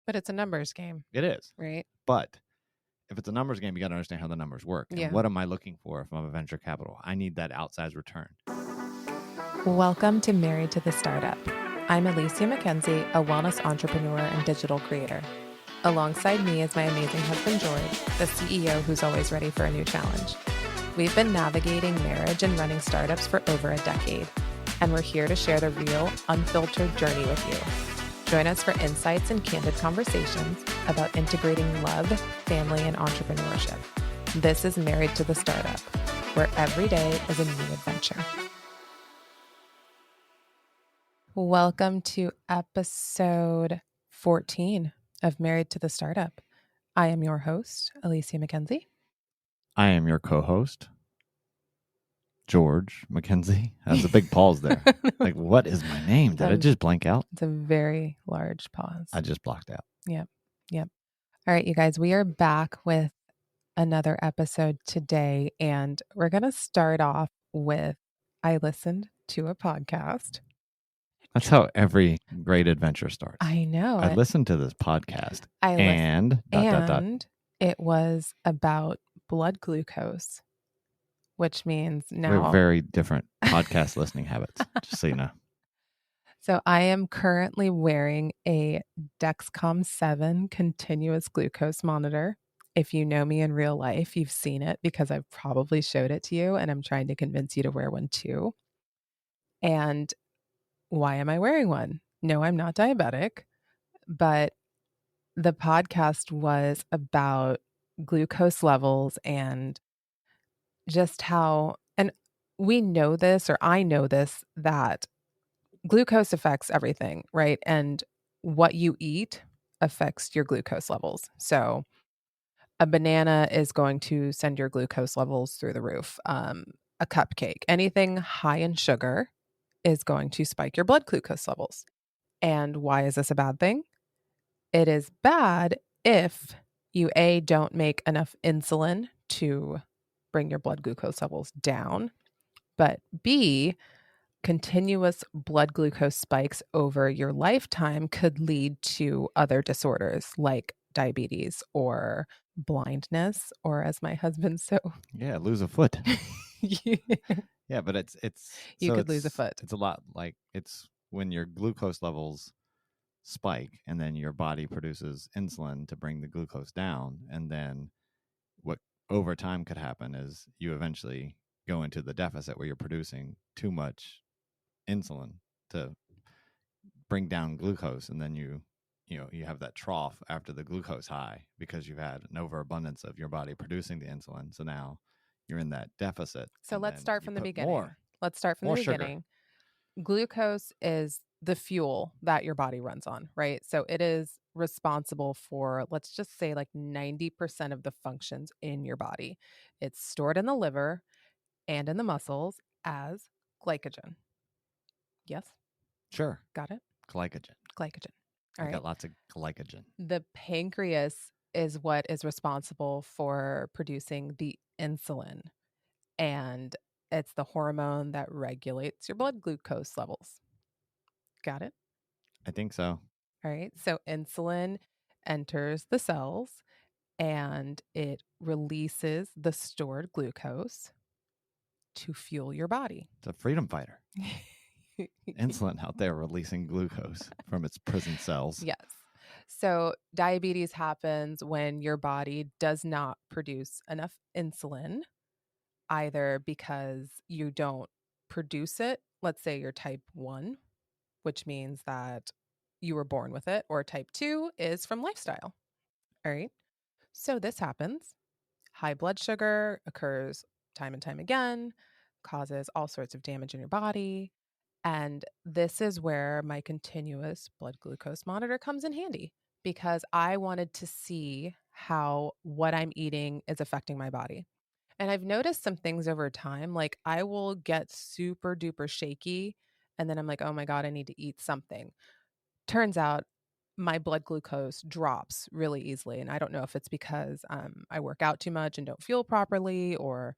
But it's a numbers game, It is. right? But if it's a numbers game, you got to understand how the numbers work. And Yeah. what am I looking for if I'm a venture capital? I need that outsized return. Welcome to Married to the Startup. I'm Alicia McKenzie, a wellness entrepreneur and digital creator. Alongside me is my amazing husband, George, the CEO who's always ready for a new challenge. We've been navigating marriage and running startups for over a decade, and we're here to share the real, unfiltered journey with you. Join us for insights and candid conversations about integrating love, family, and entrepreneurship. This is Married to the Startup, where every day is a new adventure. Welcome to episode 14 of Married to the Startup. I am your host, Alicia McKenzie. I am your co-host, George McKenzie. That's a big pause there. Like, what is my name? Did I just blank out? It's a very large pause. I just blocked out. Yep. All right, you guys, we are back with another episode today, and we're going to start off with I listened to a podcast. That's how every great adventure starts. I know. I listened to this podcast and it was about blood glucose, which means now we have very different podcast listening habits, just so you know. So I am currently wearing a Dexcom 7 continuous glucose monitor. If you know me in real life, you've seen it because I've probably showed it to you, and I'm trying to convince you to wear one too. And why am I wearing one? No, I'm not diabetic, but the podcast was about glucose levels and just how, and we know this, or I know this, that glucose affects everything, right? And what you eat affects your glucose levels. So a banana is going to send your glucose levels through the roof. A cupcake, anything high in sugar is going to spike your blood glucose levels. And why is this a bad thing? It is bad if you, A, don't make enough insulin to bring your blood glucose levels down, but B, continuous blood glucose spikes over your lifetime could lead to other disorders like diabetes or blindness, or as my husband lose a foot. Yeah, but it's you could lose a foot. It's a lot like it's when your glucose levels spike and then your body produces insulin to bring the glucose down, and then what over time could happen is you eventually go into the deficit where you're producing too much insulin to bring down glucose, and then you have that trough after the glucose high because you've had an overabundance of your body producing the insulin. So now you're in that deficit. So let's start from the beginning. Let's start from the beginning. Glucose is the fuel that your body runs on, right? So it is responsible for, let's just say, like 90% of the functions in your body. It's stored in the liver and in the muscles as glycogen. Yes? Sure. Got it? Glycogen. All right. Got lots of glycogen. The pancreas is what is responsible for producing the insulin. And it's the hormone that regulates your blood glucose levels. Got it? I think so. All right. So insulin enters the cells and it releases the stored glucose to fuel your body. It's a freedom fighter. Insulin out there releasing glucose from its prison cells. Yes. So diabetes happens when your body does not produce enough insulin, either because you don't produce it. Let's say you're type 1, which means that you were born with it, or type 2 is from lifestyle. All right. So this happens. High blood sugar occurs time and time again, causes all sorts of damage in your body. And this is where my continuous blood glucose monitor comes in handy, because I wanted to see how what I'm eating is affecting my body. And I've noticed some things over time, like I will get super duper shaky and then I'm like, oh my God, I need to eat something. Turns out my blood glucose drops really easily. And I don't know if it's because I work out too much and don't feel properly or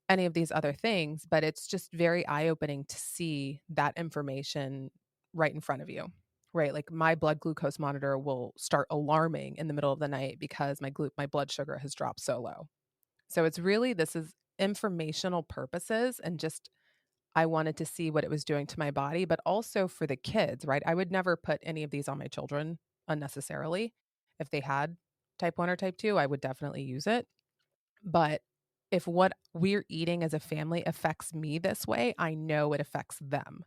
any of these other things, but it's just very eye-opening to see that information right in front of you, right? Like my blood glucose monitor will start alarming in the middle of the night because my blood sugar has dropped so low. So this is informational purposes, and just I wanted to see what it was doing to my body, but also for the kids, right? I would never put any of these on my children unnecessarily. If they had type 1 or type 2, I would definitely use it. But if what we're eating as a family affects me this way, I know it affects them.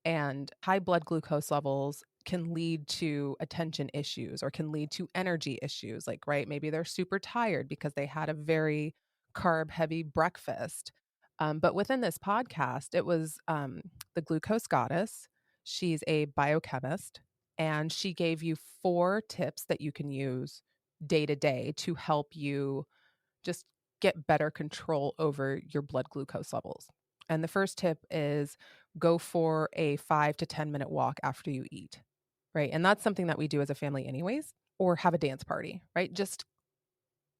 And high blood glucose levels can lead to attention issues or can lead to energy issues. Like, right, maybe they're super tired because they had a very carb heavy breakfast. But within this podcast, it was the glucose goddess. She's a biochemist, and she gave you 4 tips that you can use day to day to help you just get better control over your blood glucose levels. And the first tip is go for a 5 to 10-minute walk after you eat, right? And that's something that we do as a family anyways, or have a dance party, right? Just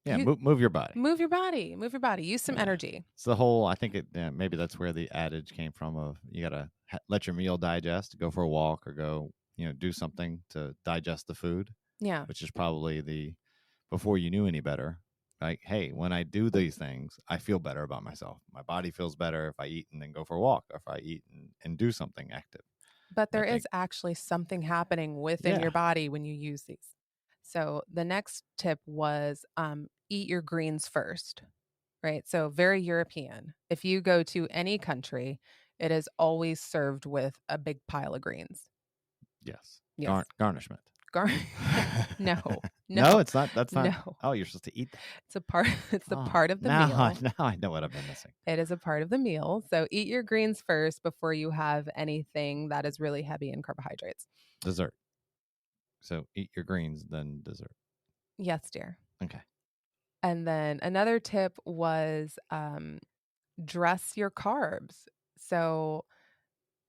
Yeah, you move your body. move your body, use some Yeah. energy. It's the whole. I think maybe that's where the adage came from of you gotta let your meal digest, go for a walk, or go do something to digest the food. Yeah. Which is probably before you knew any better. Like, hey, when I do these things, I feel better about myself. My body feels better if I eat and then go for a walk, or if I eat and do something active. But I there think, is actually something happening within yeah, your body when you use these. So the next tip was eat your greens first, right? So very European. If you go to any country, it is always served with a big pile of greens. yes, Yes. garnishment. Gar- no, No, it's not. That's not. no. Oh, you're supposed to eat that. It's a part. It's the part of the now, meal. now I know what I've been missing. It is a part of the meal. So eat your greens first before you have anything that is really heavy in carbohydrates. Dessert. So eat your greens, then dessert. Yes, dear. Okay. And then another tip was dress your carbs. So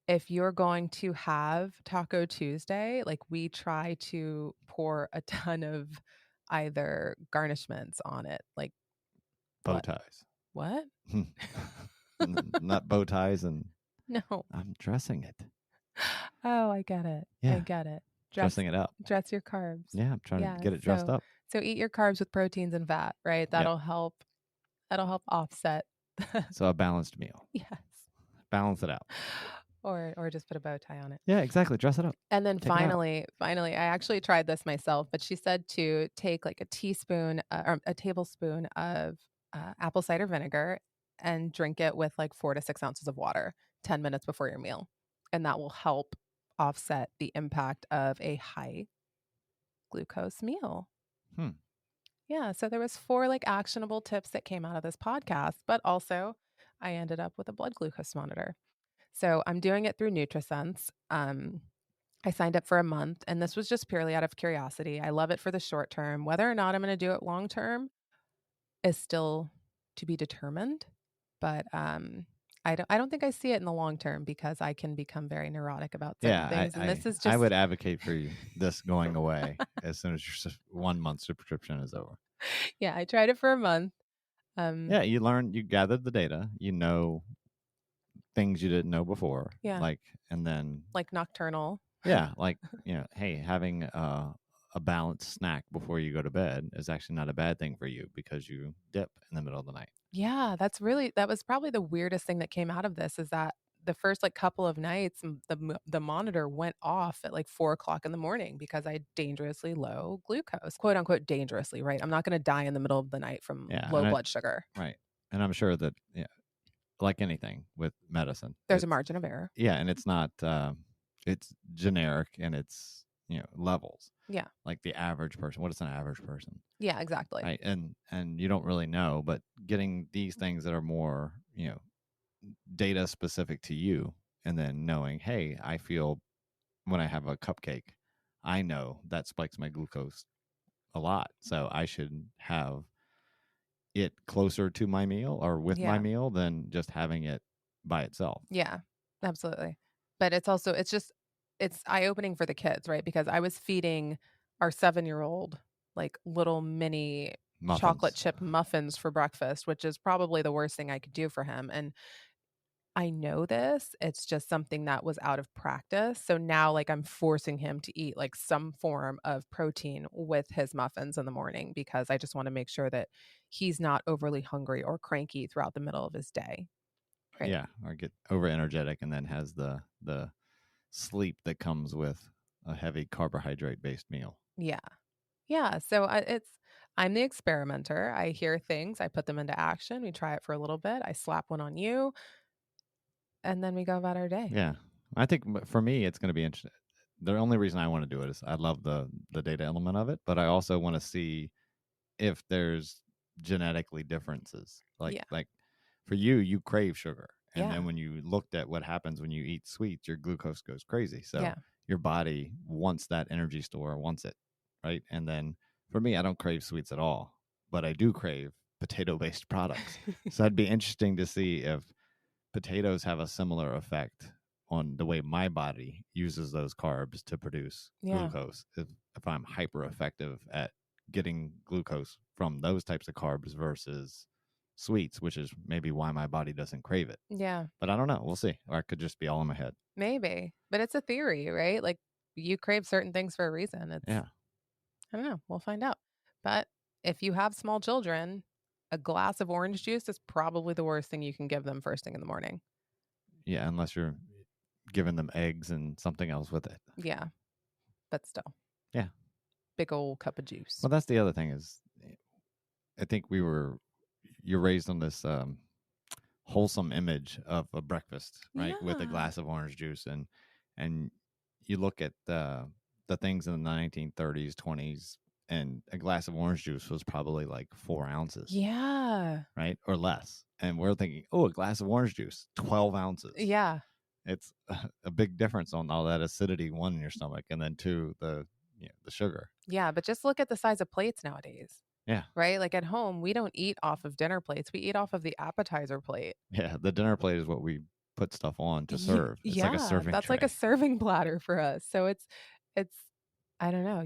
if you're going to have Taco Tuesday, like we try to pour a ton of either garnishments on it, like Bow what? ties. What? Not bow ties, and No. I'm dressing it. Oh, I get it. Yeah. I get it. Dressing it up. Dress your carbs. Yeah, I'm trying to get it dressed up. So eat your carbs with proteins and fat, right? That'll help offset. So a balanced meal. Yes. Balance it out. Or just put a bow tie on it. Yeah, exactly. Dress it up. And then Take it out. finally, I actually tried this myself, but she said to take like a teaspoon or a tablespoon of apple cider vinegar and drink it with like 4 to 6 ounces of water 10 minutes before your meal. And that will help offset the impact of a high glucose meal. Yeah, so there was 4 like actionable tips that came out of this podcast, but also I ended up with a blood glucose monitor. So I'm doing it through NutriSense. I signed up for a month, and this was just purely out of curiosity. I love it for the short term. Whether or not I'm going to do it long term is still to be determined. But I don't think I see it in the long term because I can become very neurotic about certain things. And this is just I would advocate for this going away as soon as your 1 month subscription is over. Yeah, I tried it for a month. Yeah, you gathered the data, things you didn't know before. Yeah. And then like nocturnal. Yeah, hey, having a balanced snack before you go to bed is actually not a bad thing for you because you dip in the middle of the night. Yeah, that was probably the weirdest thing that came out of this is that the first like couple of nights, the monitor went off at like 4:00 in the morning because I had dangerously low glucose, quote unquote, dangerously, right? I'm not going to die in the middle of the night from low blood sugar. Right. And I'm sure that, like anything with medicine, there's a margin of error. Yeah. And it's not, it's generic and it's, levels. Yeah. Like the average person. What is an average person? Yeah, exactly. Right. And you don't really know, but getting these things that are more, data specific to you, and then knowing, hey, I feel when I have a cupcake, I know that spikes my glucose a lot. So I should have it closer to my meal or with my meal than just having it by itself. Yeah, absolutely. But it's eye-opening for the kids, right? Because I was feeding our 7-year-old like little mini chocolate chip muffins for breakfast, which is probably the worst thing I could do for him. And I know this, it's just something that was out of practice, so now, like, I'm forcing him to eat, like, some form of protein with his muffins in the morning because I just wanna make sure that he's not overly hungry or cranky throughout the middle of his day, right? Yeah, or get over energetic and then has the sleep that comes with a heavy carbohydrate based meal. Yeah. Yeah, so I'm the experimenter, I hear things, I put them into action, we try it for a little bit, I slap one on you, and then we go about our day. Yeah, I think for me it's going to be interesting. The only reason I want to do it is I love the data element of it, but I also want to see if there's genetically differences. Yeah, Like for you, you crave sugar. And yeah, then when you looked at what happens when you eat sweets, your glucose goes crazy. So yeah, your body wants that energy store, wants it, right? And then for me, I don't crave sweets at all, but I do crave potato based products. So it'd be interesting to see if potatoes have a similar effect on the way my body uses those carbs to produce yeah, glucose. If I'm hyper effective at getting glucose from those types of carbs versus sweets, which is maybe why my body doesn't crave it. yeah, But I don't know. We'll see. Or it could just be all in my head. maybe, but it's a theory, right? Like, you crave certain things for a reason, it's Yeah. I don't know, we'll find out, but if you have small children, a glass of orange juice is probably the worst thing you can give them first thing in the morning. Yeah. Unless you're giving them eggs and something else with it. Yeah, but still, Yeah. big old cup of juice. Well, that's the other thing is I think you're raised on this wholesome image of a breakfast, right? With a Yeah. glass of orange juice and you look at the things in the 1930s, 20s, and a glass of orange juice was probably like 4 ounces, Yeah. right? Or less. And we're thinking, oh, a glass of orange juice, 12 ounces. Yeah. It's a big difference on all that acidity, one in your stomach, and then two, the sugar. Yeah, but just look at the size of plates nowadays, Yeah. right? Like, at home, we don't eat off of dinner plates, we eat off of the appetizer plate. Yeah. The dinner plate is what we put stuff on to serve. It's like a Yeah, serving that's like a tray. serving platter for us, so it's I don't know,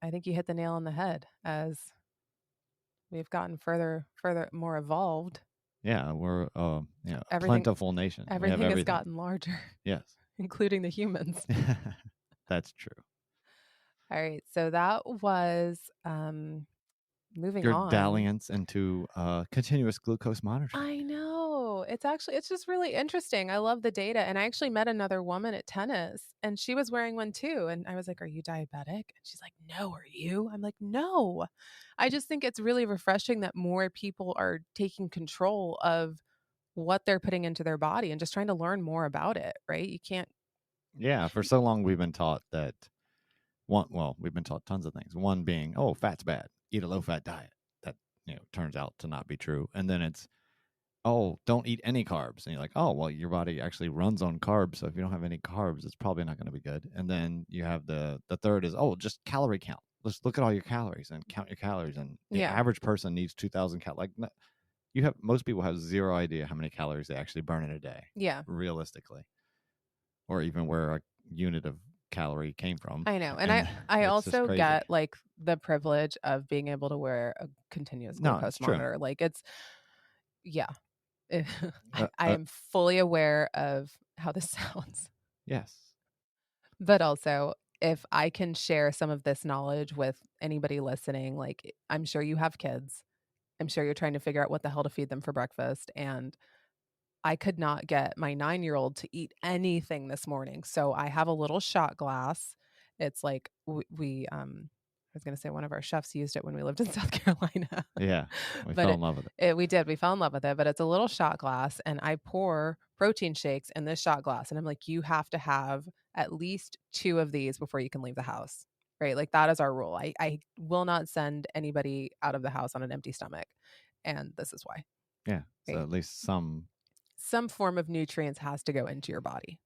I think you hit the nail on the head as we've gotten further more evolved. Yeah, we're a Everything plentiful nation. We have everything has everything. gotten larger, Yes. including the humans. That's true. Alright, so that was, moving Your on. dalliance into continuous glucose monitoring. I know. It's just really interesting. I love the data, and I actually met another woman at tennis, and she was wearing one too, and I was like, "Are you diabetic?" And she's like, "No, are you?" I'm like, "No." I just think it's really refreshing that more people are taking control of what they're putting into their body and just trying to learn more about it, right? You can't Yeah, for so long we've been taught that we've been taught tons of things. One being, oh, fat's bad. Eat a low fat diet. That, turns out to not be true. And then it's, oh, don't eat any carbs. And you're like, oh, well, your body actually runs on carbs. So if you don't have any carbs, it's probably not going to be good. And then you have the third is, oh, just calorie count. Let's look at all your calories and count your calories. And the Yeah. average person needs 2,000 calories. Like, no, most people have zero idea how many calories they actually burn in a day, Yeah. realistically, or even where a unit of calorie came from. I know. And And I it's just also crazy. get like the privilege of being able to wear a continuous No, it's glucose true. monitor. Like yeah. Uh, I uh, am fully aware of how this sounds, yes. but also if I can share some of this knowledge with anybody listening, like I'm sure you have kids. I'm sure you're trying to figure out what the hell to feed them for breakfast. And I could not get my 9-year-old to eat anything this morning. So I have a little shot glass. It's like I was going to say one of our chefs used it when we lived in South Carolina. Yeah. We But fell in love with it. we did. We fell in love with it, but it's a little shot glass and I pour protein shakes in this shot glass and I'm like you have to have at least 2 of these before you can leave the house. Right? Like that is our rule. I will not send anybody out of the house on an empty stomach. And this is why. Yeah. So Right? at least Some form of nutrients has to go into your body. yeah.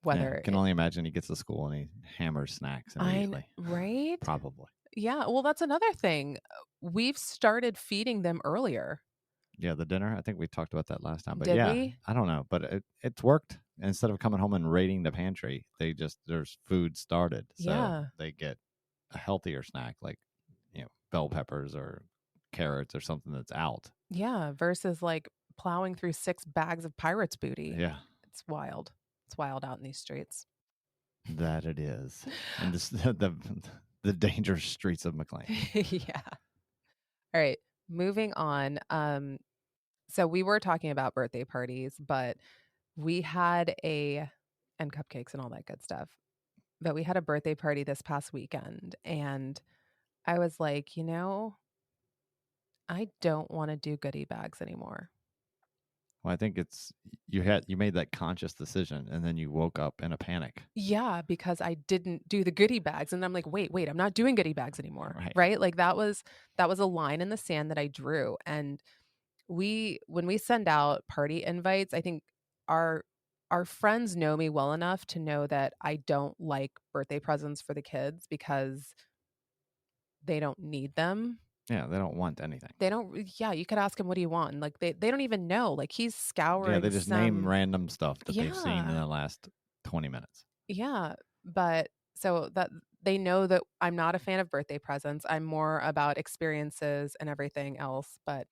Whether Can only imagine he gets to school and he hammers snacks immediately. right? Probably. Yeah, well, that's another thing. We've started feeding them earlier. Yeah. The dinner. I think we talked about that last time. But Did yeah, we? I don't know. But it's worked. Instead of coming home and raiding the pantry, there's food started. So Yeah. they get a healthier snack like, bell peppers or carrots or something that's out. Yeah, versus like plowing through 6 bags of pirates booty. Yeah, It's wild. It's wild out in these streets. that it is. And this the dangerous streets of McLean. Yeah. All right, moving on. So we were talking about birthday parties, but we had a and cupcakes and all that good stuff. But we had a birthday party this past weekend, and I was like, I don't want to do goodie bags anymore. Well, I think it's you made that conscious decision, and then you woke up in a panic. Yeah, because I didn't do the goodie bags, and I'm like, wait, I'm not doing goodie bags anymore, Right. right? Like that was a line in the sand that I drew, and when we send out party invites, I think our our friends know me well enough to know that I don't like birthday presents for the kids because they don't need them. Yeah, they don't want anything. They don't yeah, you could ask him, "What do you want?" And, like, they don't even know, like, he's Yeah, they scouring just name some random stuff that they've seen in Yeah, the last 20 minutes. yeah, but so that they know that I'm not a fan of birthday presents, I'm more about experiences and everything else, but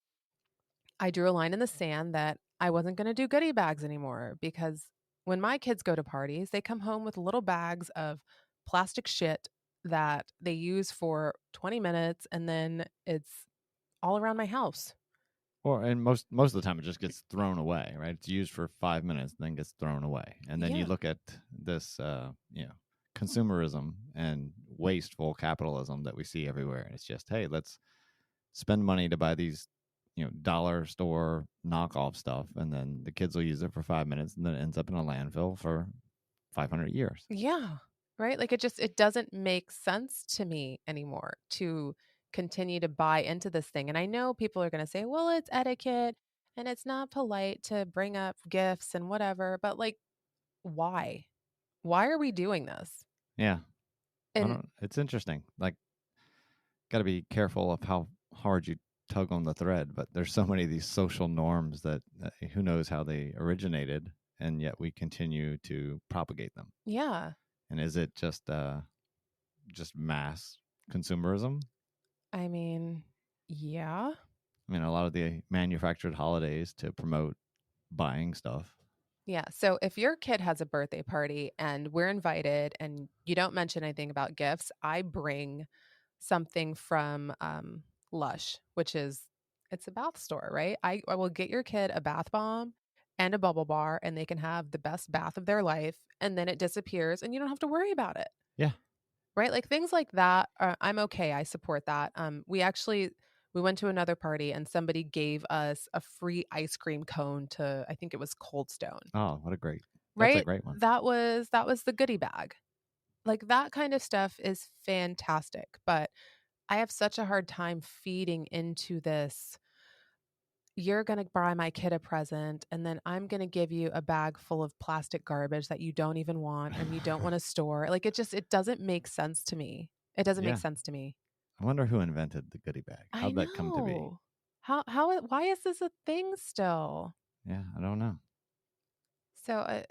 I drew a line in the sand that I wasn't gonna do goodie bags anymore because when my kids go to parties, they come home with little bags of plastic shit that they use for 20 minutes, and then it's all around my house. And most of the time it just gets thrown away, right? It's used for 5 minutes, then gets thrown away. And then you Yeah. look at this, consumerism and wasteful capitalism that we see everywhere. And it's just, hey, let's spend money to buy these, dollar store knockoff stuff, and then the kids will use it for 5 minutes, and then it ends up in a landfill for 500 years. Yeah. Right? Like it doesn't make sense to me anymore to continue to buy into this thing. And I know people are going to say, "Well, it's etiquette and it's not polite to bring up gifts and whatever." But like why? Why are we doing this? Yeah, I And don't. It's interesting. Like, got to be careful of how hard you tug on the thread, but there's so many of these social norms that who knows how they originated, and yet we continue to propagate them. yeah, And is it just mass consumerism? I mean, yeah. I mean, a lot of the manufactured holidays to promote buying stuff. Yeah. So if your kid has a birthday party and we're invited and you don't mention anything about gifts, I bring something from Lush, which is it's a bath store, right? I will get your kid a bath bomb and a bubble bar and they can have the best bath of their life and then it disappears and you don't have to worry about it. Yeah. Right? Like things like that, I'm okay. I support that. We went to another party and somebody gave us a free ice cream cone to I think it was Cold Stone. Oh, what a great. That's a Right? great one. That was the goodie bag. Like that kind of stuff is fantastic, but I have such a hard time feeding into this. You're going to buy my kid a present, and then I'm going to give you a bag full of plastic garbage that you don't even want and you don't want to store. Like it doesn't make sense to me. It doesn't make Yeah. sense to me. I wonder who invented the goodie bag. I How'd that come to be? know. Why is this a thing still? Yeah, I don't know. So,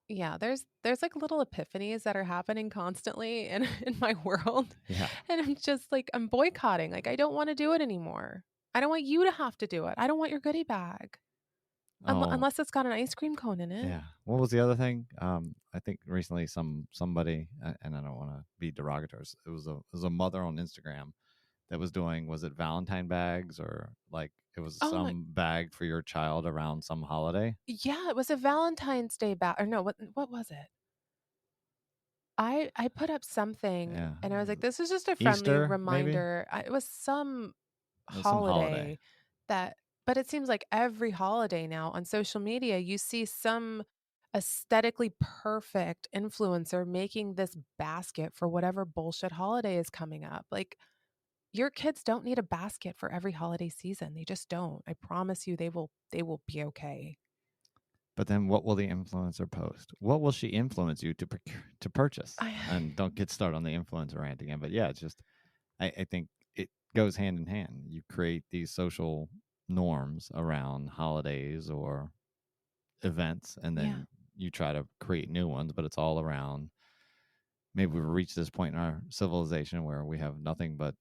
yeah, there's like little epiphanies that are happening constantly in in my world, Yeah. and I'm just like I'm boycotting. Like I don't want to do it anymore. I don't want you to have to do it. I don't want your goodie bag Oh, unless it's got an ice cream cone in it. yeah. What was the other thing? I think recently somebody, and I don't want to be derogatory. It was a mother on Instagram that was doing, was it Valentine bags, or like it was Oh my, some bag for your child around some holiday? yeah, it was a Valentine's Day bag or no, what was it? I put up something Yeah. and I was like, this is just a friendly Easter maybe. reminder. It was some It was some holiday. holiday that but it seems like every holiday now on social media you see some aesthetically perfect influencer making this basket for whatever bullshit holiday is coming up. Like your kids don't need a basket for every holiday season. They just don't. I promise you they will be okay. But then what will the influencer post? What will she influence you to purchase? I And don't get started on the influencer rant again. But yeah, it's just I think it goes hand in hand. You create these social norms around holidays or events, and yeah. then you try to create new ones, but it's all around, maybe we've reached this point in our civilization where we have nothing but,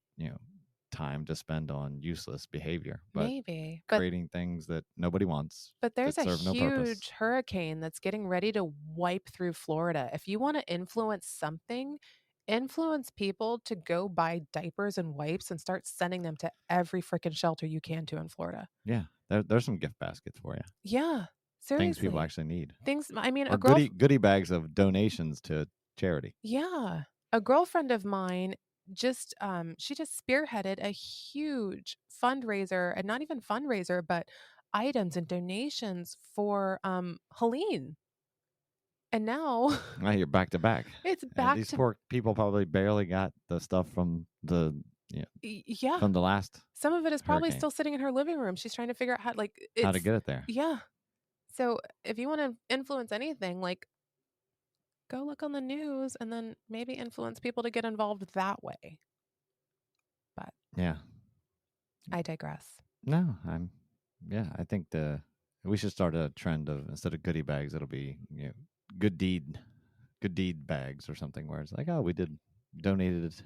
time to spend on useless behavior, but Maybe. creating things that nobody wants But there's that a serve no purpose. huge hurricane that's getting ready to wipe through Florida. If you want to influence something, influence people to go buy diapers and wipes and start sending them to every freaking shelter you can to in Florida. Yeah, there's some gift baskets for you. Yeah, Things people seriously. actually need, Things, I mean, or goodie bags of donations to charity. yeah, a girlfriend of mine she just spearheaded a huge fundraiser, and not even fundraiser, but items and donations for Helene. And now Now you're back to back, it's and back these to poor people probably barely got the stuff from the yeah. from the last Some of it is probably hurricane. still sitting in her living room. She's trying to figure out how, like, How to it's get it there? yeah. So if you want to influence anything, like, go look on the news and then maybe influence people to get involved that way. But Yeah. I digress. No, I think we should start a trend of, instead of goodie bags, it'll be good deed bags or something, where it's like, oh, we donated it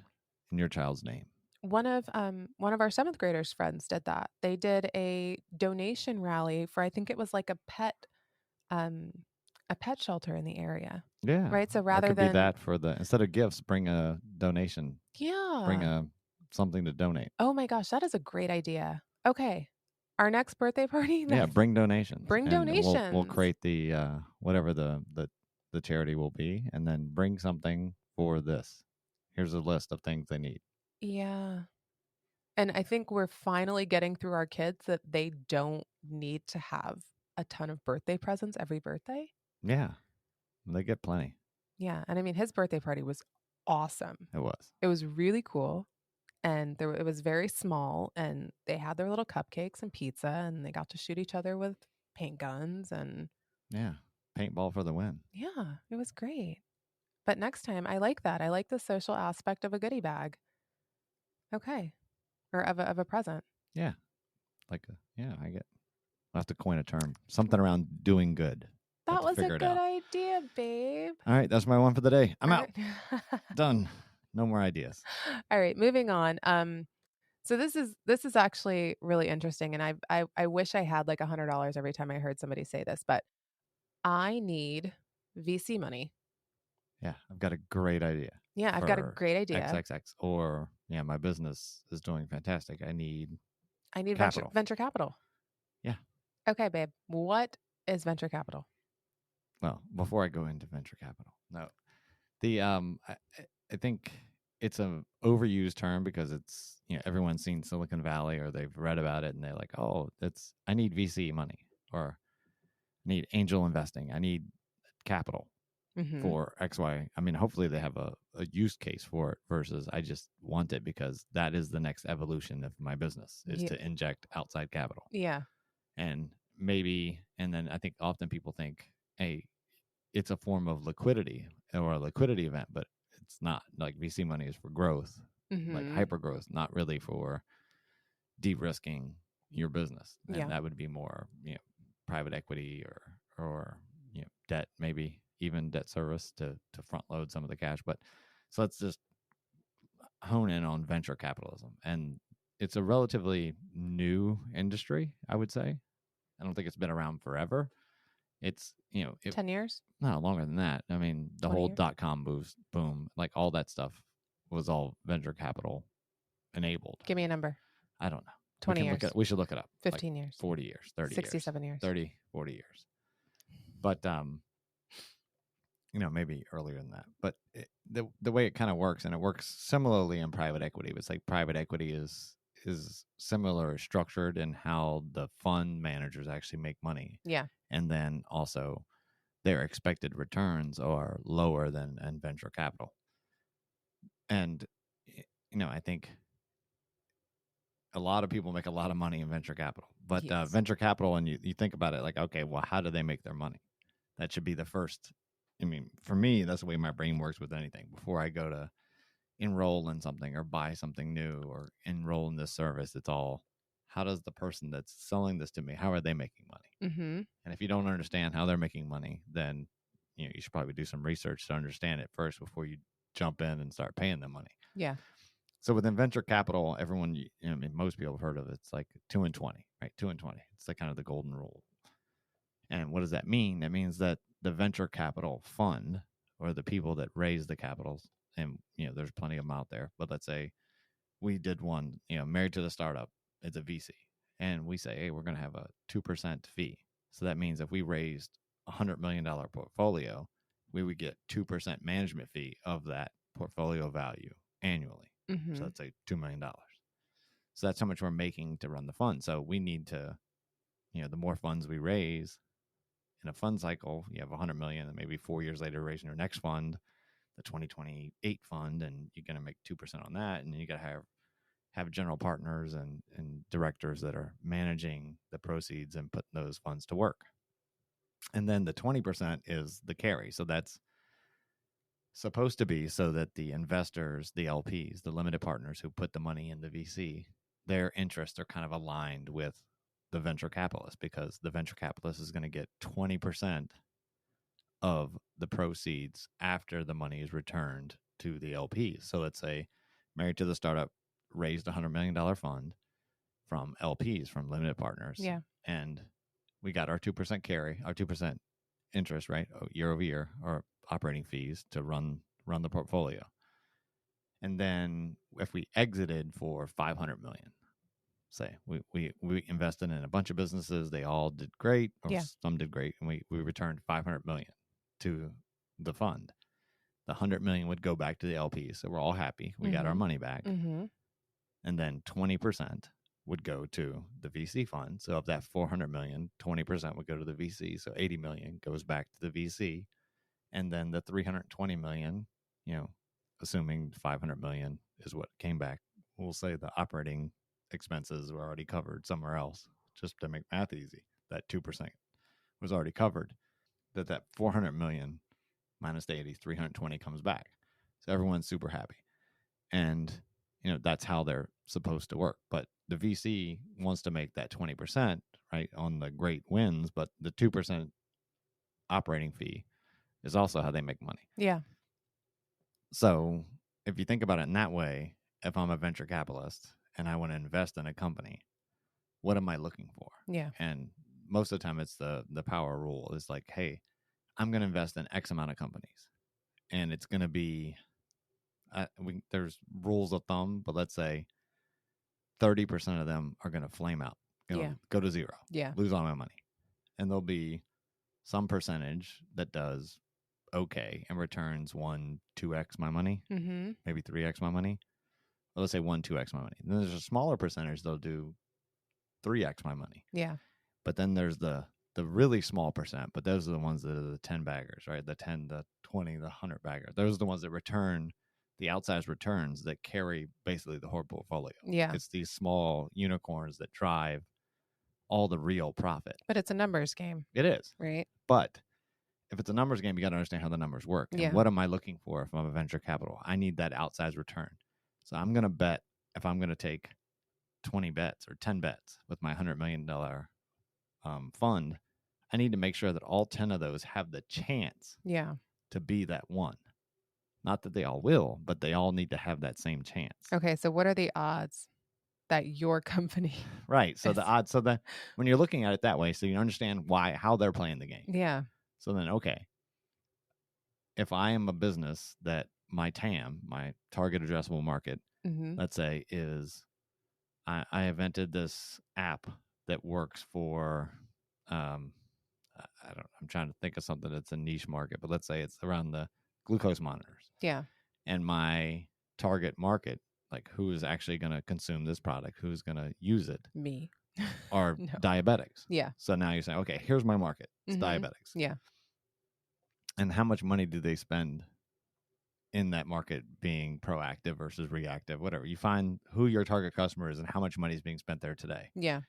in your child's name. One of our 7th graders friends did that. They did a donation rally for, I think it was like um a pet shelter in the area. Yeah, Right? So or it rather could be than that, for the, instead of gifts, bring a donation, bring yeah. a something to donate. Oh my gosh, that is a great idea. Okay. Our next birthday party, Yeah, that's bring donations, bring and we'll donations. create the whatever the charity will be, and then bring something for this. Here's a list of things they need. Yeah. And I think we're finally getting through our kids that they don't need to have a ton of birthday presents every birthday. Yeah, they get plenty. Yeah. And I mean, his birthday party was awesome. It was. It was really cool. And it was very small. And they had their little cupcakes and pizza, and they got to shoot each other with paint guns. And Yeah, paintball for the win. yeah, it was great. But next time, I like that. I like the social aspect of a goodie bag. Okay. Or of a present. Yeah, I get. I'll have to coin a term, something around doing good. I'll have That to was a figure it good out. idea, babe. All right, that's my one for the day. I'm All out. right. Done. No more ideas. All right, moving on. So this is actually really interesting, and I wish I had like $100 every time I heard somebody say this, but I need VC money. Yeah, I've got a great idea Yeah, I've got a for great idea. XXX. Or, yeah, my business is doing fantastic. I need I need capital. venture capital. Yeah. Okay, babe. What is venture capital? Well, before I go into venture capital, no, the I think it's a overused term, because it's, everyone's seen Silicon Valley, or they've read about it, and they're like, oh, I need VC money, or I need angel investing, I need capital Mm-hmm. for XY. I mean, hopefully they have a use case for it, versus I just want it because that is the next evolution of my business, is Yeah. to inject outside capital. Yeah. And then I think often people think, hey, it's a form of liquidity, or a liquidity event, but it's not. Like, VC money is for growth, like Mm-hmm. hyper growth, not really for de-risking your business. Yeah. And that would be more, private equity, or debt, maybe even debt service to front load some of the cash. But so let's just hone in on venture capitalism. And it's a relatively new industry, I would say. I don't think it's been around forever. It's, 10 years? no, longer than that. I mean, the 20 whole years? .com boom, like all that stuff was all venture capital enabled. Give me a number. I don't know. 20 years. We should look it up. 15 years. 40 years, 30 67 years, years. 30, 40 years. But maybe earlier than that. But the way it kind of works, and it works similarly in private equity. It's like private equity is similar structured in how the fund managers actually make money. Yeah. And then also their expected returns are lower than in venture capital. And I think a lot of people make a lot of money in venture capital. But Yes. venture capital, and you think about it like, okay, well, how do they make their money? That should be the first. I mean, for me, that's the way my brain works with anything. Before I go to enroll in something, or buy something new, or enroll in this service, it's all, how does the person that's selling this to me, how are they making money? Mm-hmm. And if you don't understand how they're making money, then you should probably do some research to understand it first before you jump in and start paying them money. Yeah. So within venture capital, everyone, I mean, most people have heard of it. It's like 2 and 20, right? 2 and 20. It's the kind of the golden rule. And what does that mean? That means that the venture capital fund, or the people that raise the capitals, and there's plenty of them out there, but let's say we did one, married to the startup, it's a VC, and we say, hey, we're going to have a 2% fee. So that means if we raised $100 million portfolio, we would get 2% management fee of that portfolio value annually. So that's like $2 million. So that's how much we're making to run the fund. So we need to, the more funds we raise in a fund cycle, you have 100 million, and maybe 4 years later, raising your next fund, the 2028 fund, and you're going to make 2% on that, and you got to have general partners and directors that are managing the proceeds and putting those funds to work. And then the 20% is the carry. So that's supposed to be so that the investors, the LPs, the limited partners who put the money in the VC, their interests are kind of aligned with the venture capitalist, because the venture capitalist is going to get 20% of the proceeds after the money is returned to the LPs. So let's say Married to the Startup raised a $100 million fund from LPs, from limited partners. Yeah. And we got our 2% carry, our 2% interest, right? Year over year, or operating fees to run the portfolio. And then if we exited for 500 million, say we invested in a bunch of businesses, they all did great, or some did great, and we returned 500 million to the fund. The 100 million would go back to the LPs, so we're all happy. We got our money back. And then 20% would go to the VC fund. So of that 400 million, 20% would go to the VC. So 80 million goes back to the VC. And then the 320 million, assuming 500 million is what came back, we'll say the operating expenses were already covered somewhere else, just to make math easy. That 2% was already covered. That 400 million minus the 80, 320 comes back. So everyone's super happy. And that's how they're supposed to work. But the VC wants to make that 20%, right, on the great wins, but the 2% operating fee is also how they make money. Yeah. So if you think about it in that way, if I'm a venture capitalist and I want to invest in a company, what am I looking for? Yeah. And most of the time it's the power rule. It's like, hey, I'm going to invest in X amount of companies, and it's going to be, there's rules of thumb, but let's say 30% of them are going to flame out, go to zero, lose all my money. And there'll be some percentage that does okay and returns 2x my money, maybe 3x my money. Well, let's say 2x my money. And then there's a smaller percentage that'll do 3x my money. Yeah. But then there's the really small percent, but those are the ones that are the 10 baggers, right? The 10, the 20, the 100 bagger. Those are the ones that return the outsized returns that carry basically the whole portfolio. Yeah. It's these small unicorns that drive all the real profit. But it's a numbers game. It is. Right. But if it's a numbers game, you got to understand how the numbers work. And what am I looking for if I'm a venture capital? I need that outsized return. So I'm going to bet, if I'm going to take 20 bets or 10 bets with my $100 million fund, I need to make sure that all 10 of those have the chance to be that one. Not that they all will, but they all need to have that same chance. Okay, so what are the odds that your company... Right, so the odds, so that when you're looking at it that way, so you understand how they're playing the game. Yeah. So then, okay, if I am a business that my TAM, my target addressable market, let's say is, I invented this app that works for, I'm trying to think of something that's a niche market, but let's say it's around the glucose monitors. Yeah. And my target market, like who is actually going to consume this product, who's going to use it? Me. Are diabetics. Yeah. So now you're saying, okay, here's my market. It's diabetics. Yeah. And how much money do they spend in that market being proactive versus reactive, whatever? You find who your target customer is and how much money is being spent there today. Yeah.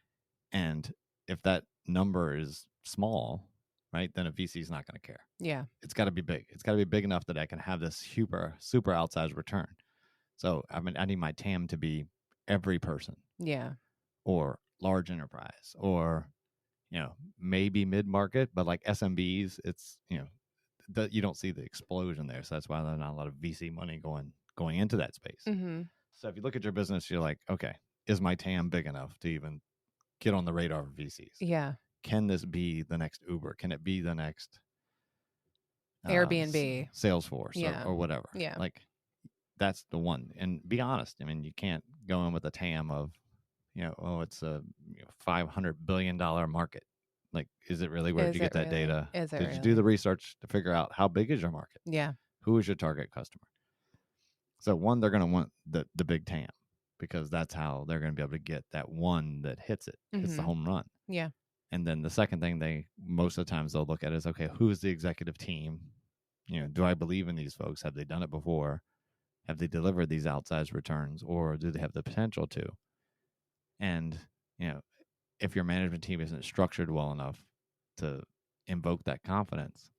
And if that number is small, right, then a VC is not going to care. Yeah. It's got to be big. It's got to be big enough that I can have this super outsized return. So I need my TAM to be every person. Yeah. Or large enterprise, or maybe mid-market, but like SMBs, it's you don't see the explosion there. So that's why there's not a lot of VC money going into that space. So if you look at your business, you're like, okay, is my TAM big enough to even get on the radar of VCs? Yeah. Can this be the next Uber? Can it be the next Airbnb. Salesforce Yeah. or whatever? Yeah. Like that's the one. And be honest. I mean, you can't go in with a TAM of, oh, it's a $500 billion market. Like, is it really? Where did Is you it get that really? data? Is it Did you do the really? research to figure out how big is your market? Yeah. Who is your target customer? So one, they're going to want the big TAM because that's how they're going to be able to get that one that hits it. It's the Mm-hmm. home run. Yeah. And then the second thing they most of the times they'll look at is, okay, who's the executive team? Do I believe in these folks? Have they done it before? Have they delivered these outsized returns, or do they have the potential to? And if your management team isn't structured well enough to invoke that confidence,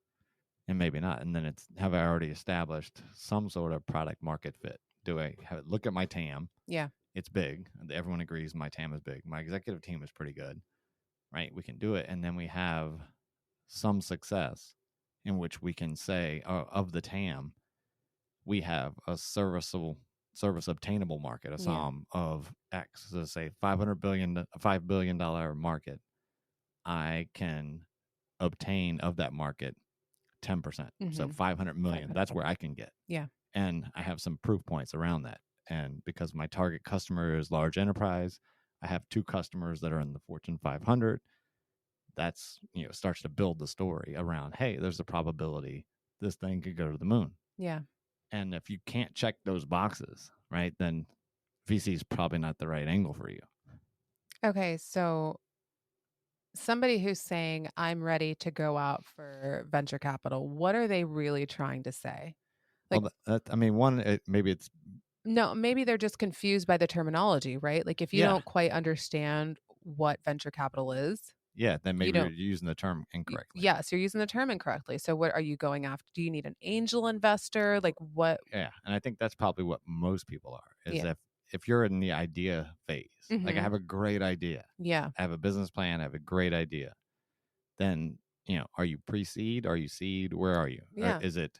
and maybe not, and then it's, have I already established some sort of product market fit? Do I look at my TAM? Yeah. It's big. Everyone agrees my TAM is big. My executive team is pretty good, right? We can do it, and then we have some success in which we can say, of the TAM, we have a service obtainable market, a Yeah. SOM of X. So say $5 billion market. I can obtain of that market 10%. So Mm-hmm. 500 million. That's where I can get. Yeah. And I have some proof points around that. And because my target customer is large enterprise, I have 2 customers that are in the Fortune 500. That's, starts to build the story around, hey, there's a probability this thing could go to the moon. Yeah. And if you can't check those boxes, right, then VC is probably not the right angle for you. Okay. So somebody who's saying, I'm ready to go out for venture capital, what are they really trying to say? Like, Well, I mean, one, maybe it's, no, maybe they're just confused by the terminology, right? Like, if you yeah, don't quite understand what venture capital is, yeah, then you maybe you're don't. using the term incorrectly. Yes, you're using the term incorrectly. So, what are you going after? Do you need an angel investor? Like, what? Yeah, and I think that's probably what most people are, is Yeah. if you're in the idea phase, like I Mm-hmm. have a great idea, Yeah. I have a business plan, I have a great idea, then, are you pre-seed? Are you seed? Where are you? Or Yeah. is it,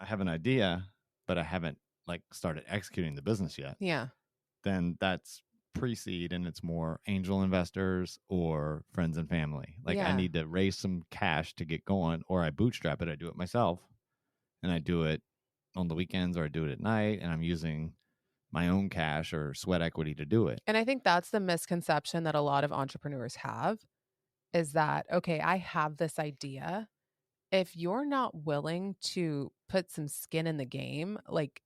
I have an idea, but I haven't like started executing the business yet? Yeah. Then that's pre-seed, and it's more angel investors or friends and family. Like I Yeah. need to raise some cash to get going, or I bootstrap it. I do it myself, and I do it on the weekends, or I do it at night, and I'm using my own cash or sweat equity to do it. And I think that's the misconception that a lot of entrepreneurs have is that, okay, I have this idea. If you're not willing to put some skin in the game, like,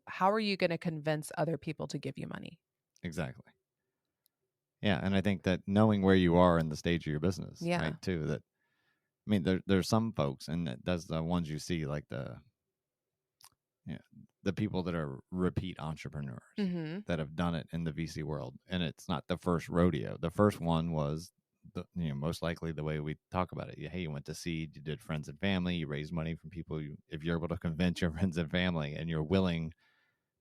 how are you going to convince other people to give you money? Exactly. Yeah, and I think that knowing where you are in the stage of your business, Yeah. right, too, that I mean, there's some folks, and that's the ones you see, like yeah, the people that are repeat entrepreneurs Mm-hmm. that have done it in the VC world, and it's not the first rodeo. The first one was most likely the way we talk about it. Hey, you went to seed, you did friends and family, you raised money from people. If you're able to convince your friends and family, and you're willing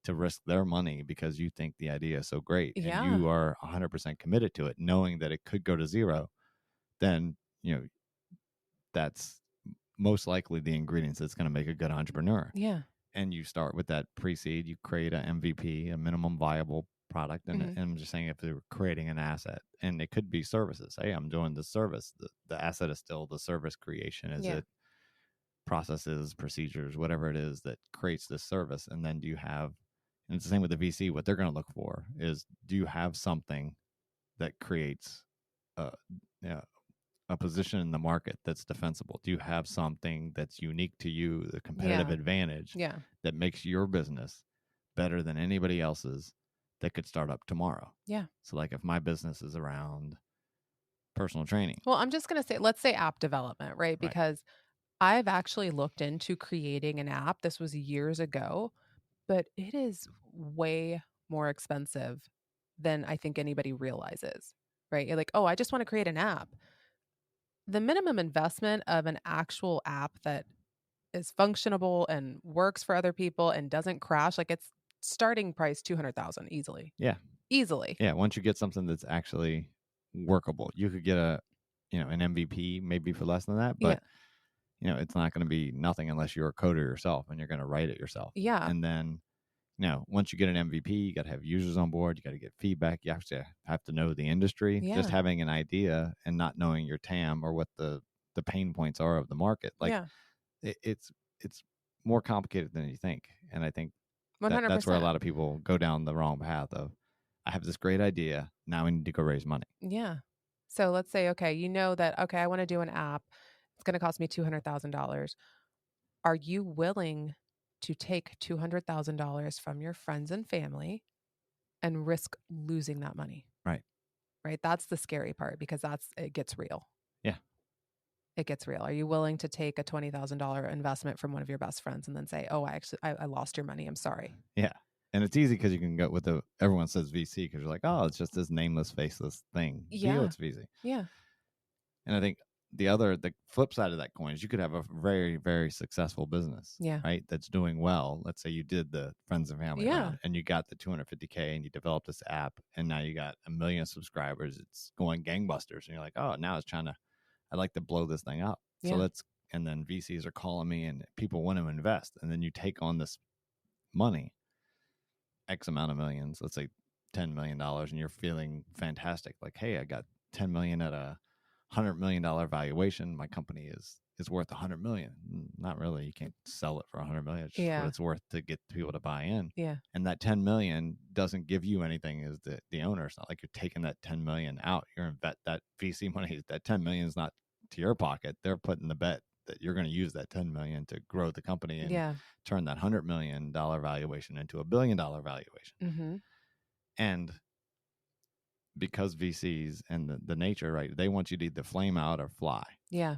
to risk their money because you think the idea is so great, and Yeah. you are 100% committed to it, knowing that it could go to zero, then that's most likely the ingredients that's going to make a good entrepreneur. Yeah. And you start with that pre-seed, you create a MVP, a minimum viable product, and Mm-hmm. I'm just saying, if they're creating an asset, and it could be services. Hey, I'm doing the service. The asset is still the service creation. Is Yeah. it processes, procedures, whatever it is that creates this service? And then do you have, and it's the same with the VC, what they're going to look for is, do you have something that creates a, a position in the market that's defensible? Do you have something that's unique to you, the competitive Yeah. advantage Yeah. that makes your business better than anybody else's that could start up tomorrow? Yeah. So, like, if my business is around personal training, Well, I'm just going to say, let's say app development, right? right? Because I've actually looked into creating an app. This was years ago, but it is way more expensive than I think anybody realizes, right? You're like, oh, I just want to create an app. The minimum investment of an actual app that is functionable and works for other people and doesn't crash, like, it's starting price 200,000 easily. Yeah, Easily. yeah. Once you get something that's actually workable, you could get an MVP maybe for less than that, Yeah. but it's not going to be nothing unless you're a coder yourself and you're going to write it yourself. Yeah. And then once you get an MVP, you got to have users on board. You got to get feedback. You have to know the industry. Yeah. Just having an idea and not knowing your TAM or what the pain points are of the market, like Yeah. it's more complicated than you think. And I think 100%. that's where a lot of people go down the wrong path of, I have this great idea. Now I need to go raise money. Yeah. So let's say, okay, you know that, okay, I want to do an app. It's going to cost me $200,000. Are you willing to take $200,000 from your friends and family and risk losing that money? Right. Right. That's the scary part, because it gets real. Yeah. It gets real. Are you willing to take a $20,000 investment from one of your best friends and then say, oh, I lost your money. I'm sorry. Yeah. And it's easy because you can go with everyone says VC because you're like, oh, it's just this nameless, faceless thing. Yeah. It's VC. Yeah. And I think the flip side of that coin is you could have a very, very successful business, Yeah. right? That's doing well. Let's say you did the friends and family round and you got the $250K and you developed this app and now you got 1 million subscribers. It's going gangbusters. And you're like, oh, now I'd like to blow this thing up. Yeah. So and then VCs are calling me and people want to invest. And then you take on this money, X amount of millions, let's say $10 million, and you're feeling fantastic. Like, hey, I got 10 million at a $100 million valuation. My company is worth 100 million. Not really. You can't sell it for 100 million. It's just what it's worth to get people to buy in. Yeah. And that 10 million doesn't give you anything as the owner. It's not like you're taking that 10 million out. You're that VC money, that 10 million is not to your pocket. They're putting the bet that you're going to use that 10 million to grow the company and turn that $100 million valuation into $1 billion valuation. Mm-hmm. And because VCs and the nature, right, they want you to either flame out or fly. Yeah.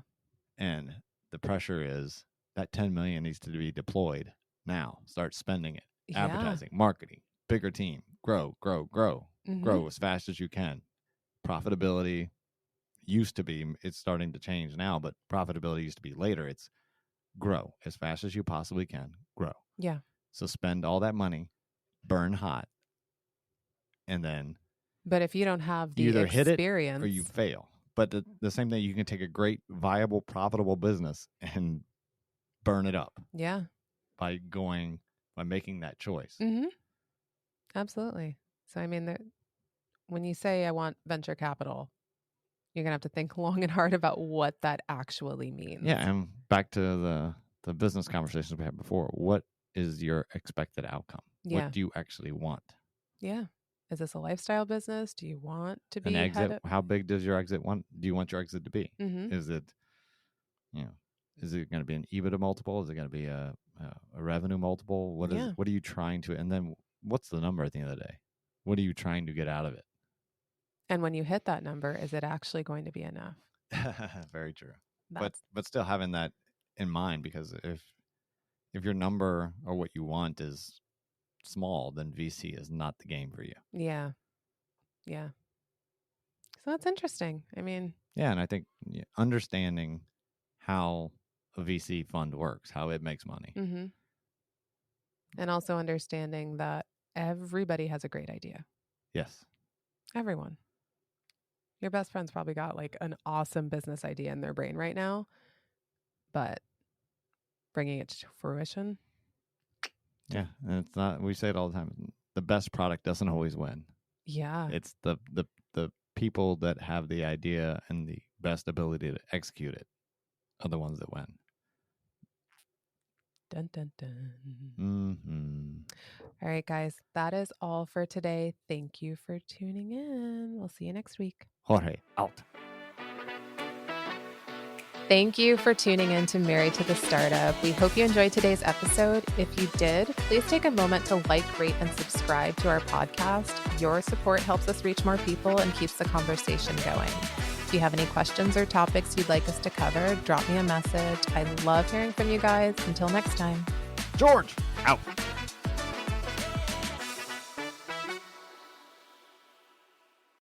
And the pressure is that 10 million needs to be deployed now. Start spending it. Advertising, marketing, bigger team, grow, Mm-hmm. grow as fast as you can. Profitability used to be, it's starting to change now, but profitability used to be later. It's grow as fast as you possibly can, grow. Yeah. So spend all that money, burn hot, and then but if you don't have the either experience, hit it or you fail. But the same thing, you can take a great, viable, profitable business and burn it up. Yeah. By making that choice. Mm-hmm. Absolutely. So, I mean, when you say I want venture capital, you're going to have to think long and hard about what that actually means. Yeah. And back to the business conversations we had before. What is your expected outcome? Yeah. What do you actually want? Yeah. Is this a lifestyle business? Do you want to be an exit? How big does your exit want? Do you want your exit to be? Mm-hmm. Is it going to be an EBITDA multiple? Is it going to be a revenue multiple? What are you trying to? And then what's the number at the end of the day? What are you trying to get out of it? And when you hit that number, is it actually going to be enough? Very true. But still having that in mind, because if your number or what you want is small, then VC is not the game for you. Yeah. Yeah. So that's interesting. I mean, yeah. And I think understanding how a VC fund works, how it makes money. Mm-hmm. And also understanding that everybody has a great idea. Yes. Everyone. Your best friend's probably got like an awesome business idea in their brain right now, but bringing it to fruition. Yeah. And it's not, we say it all the time. The best product doesn't always win. Yeah. It's the people that have the idea and the best ability to execute it are the ones that win. Dun, dun, dun. Mm-hmm. All right, guys. That is all for today. Thank you for tuning in. We'll see you next week. Jorge, out. Thank you for tuning in to Married to the Startup. We hope you enjoyed today's episode. If you did, please take a moment to like, rate, and subscribe to our podcast. Your support helps us reach more people and keeps the conversation going. If you have any questions or topics you'd like us to cover, drop me a message. I love hearing from you guys. Until next time. George, out.